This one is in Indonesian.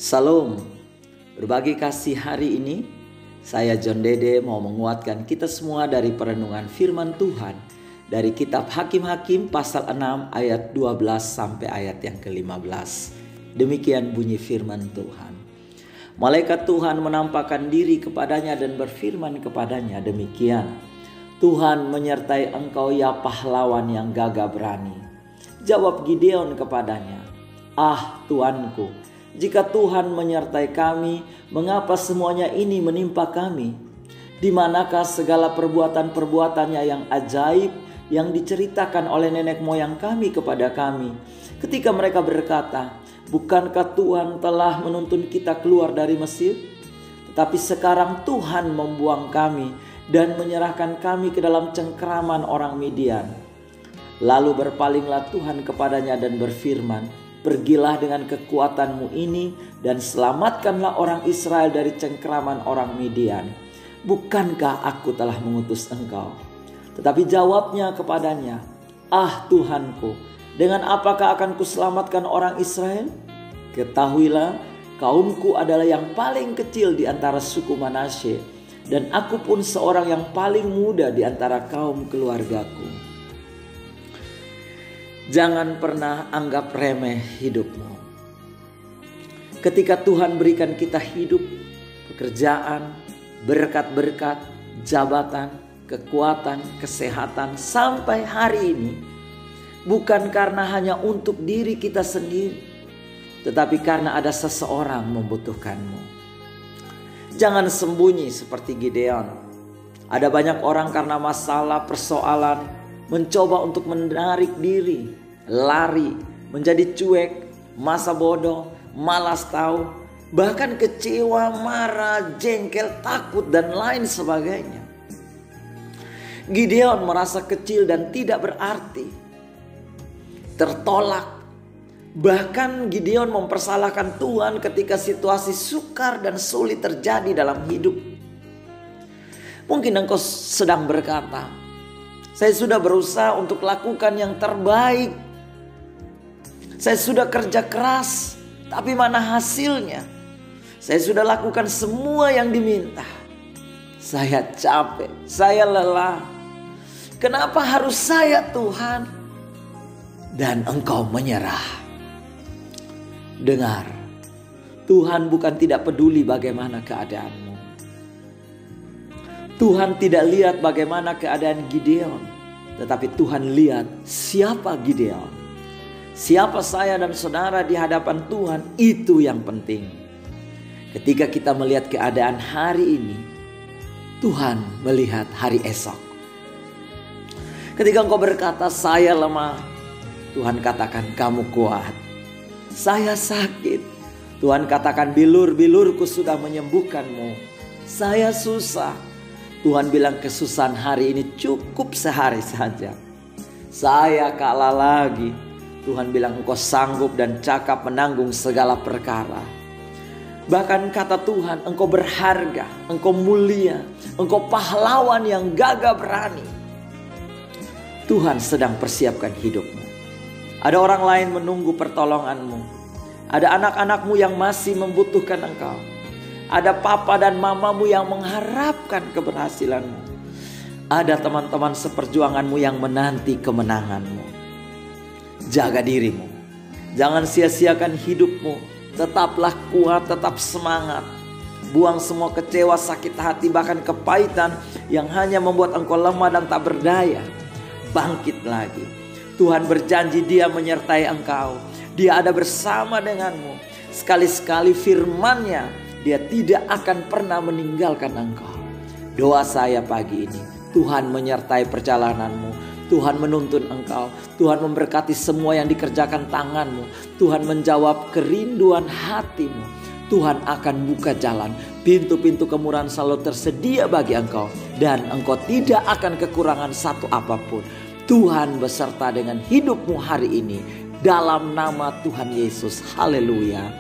Salam, berbagi kasih hari ini, saya John Dede mau menguatkan kita semua dari perenungan firman Tuhan dari kitab Hakim-Hakim pasal 6 ayat 12 sampai ayat yang ke-15. Demikian bunyi firman Tuhan. Malaikat Tuhan menampakkan diri kepadanya dan berfirman kepadanya demikian. Tuhan menyertai engkau ya pahlawan yang gagah berani. Jawab Gideon kepadanya, "Ah Tuanku, jika Tuhan menyertai kami, mengapa semuanya ini menimpa kami? Di manakah segala perbuatan-perbuatannya yang ajaib yang diceritakan oleh nenek moyang kami kepada kami? Ketika mereka berkata, bukankah Tuhan telah menuntun kita keluar dari Mesir? Tetapi sekarang Tuhan membuang kami dan menyerahkan kami ke dalam cengkraman orang Midian." Lalu berpalinglah Tuhan kepadanya dan berfirman, "Pergilah dengan kekuatanmu ini dan selamatkanlah orang Israel dari cengkraman orang Midian. Bukankah aku telah mengutus engkau?" Tetapi jawabnya kepadanya, "Ah Tuhanku, dengan apakah akan kuselamatkan orang Israel? Ketahuilah, kaumku adalah yang paling kecil di antara suku Manasye, dan aku pun seorang yang paling muda di antara kaum keluargaku." Jangan pernah anggap remeh hidupmu. Ketika Tuhan berikan kita hidup, pekerjaan, berkat-berkat, jabatan, kekuatan, kesehatan sampai hari ini, bukan karena hanya untuk diri kita sendiri, tetapi karena ada seseorang membutuhkanmu. Jangan sembunyi seperti Gideon. Ada banyak orang karena masalah, persoalan, mencoba untuk menarik diri, lari, menjadi cuek, masa bodoh, malas tahu, bahkan kecewa, marah, jengkel, takut, dan lain sebagainya. Gideon merasa kecil dan tidak berarti, tertolak. Bahkan Gideon mempersalahkan Tuhan ketika situasi sukar dan sulit terjadi dalam hidup. Mungkin engkau sedang berkata, "Saya sudah berusaha untuk lakukan yang terbaik. Saya sudah kerja keras, tapi mana hasilnya? Saya sudah lakukan semua yang diminta. Saya capek, saya lelah. Kenapa harus saya Tuhan?" Dan engkau menyerah. Dengar, Tuhan bukan tidak peduli bagaimana keadaanmu. Tuhan tidak lihat bagaimana keadaan Gideon, tetapi Tuhan lihat siapa Gideon. Siapa saya dan saudara di hadapan Tuhan, itu yang penting. Ketika kita melihat keadaan hari ini, Tuhan melihat hari esok. Ketika engkau berkata, "Saya lemah," Tuhan katakan, "Kamu kuat." "Saya sakit," Tuhan katakan, "Bilur-bilurku sudah menyembuhkanmu." "Saya susah," Tuhan bilang, "Kesusahan hari ini cukup sehari saja." "Saya kalah lagi," Tuhan bilang, "Engkau sanggup dan cakap menanggung segala perkara." Bahkan kata Tuhan, engkau berharga, engkau mulia, engkau pahlawan yang gagah berani. Tuhan sedang persiapkan hidupmu. Ada orang lain menunggu pertolonganmu. Ada anak-anakmu yang masih membutuhkan engkau. Ada papa dan mamamu yang mengharapkan keberhasilanmu. Ada teman-teman seperjuanganmu yang menanti kemenanganmu. Jaga dirimu. Jangan sia-siakan hidupmu. Tetaplah kuat, tetap semangat. Buang semua kecewa, sakit hati, bahkan kepahitan yang hanya membuat engkau lemah dan tak berdaya. Bangkit lagi. Tuhan berjanji Dia menyertai engkau. Dia ada bersama denganmu. Sekali-sekali firman-Nya, Dia tidak akan pernah meninggalkan engkau. Doa saya pagi ini, Tuhan menyertai perjalananmu. Tuhan menuntun engkau. Tuhan memberkati semua yang dikerjakan tanganmu. Tuhan menjawab kerinduan hatimu. Tuhan akan buka jalan. Pintu-pintu kemurahan selalu tersedia bagi engkau. Dan engkau tidak akan kekurangan satu apapun. Tuhan beserta dengan hidupmu hari ini. Dalam nama Tuhan Yesus. Haleluya.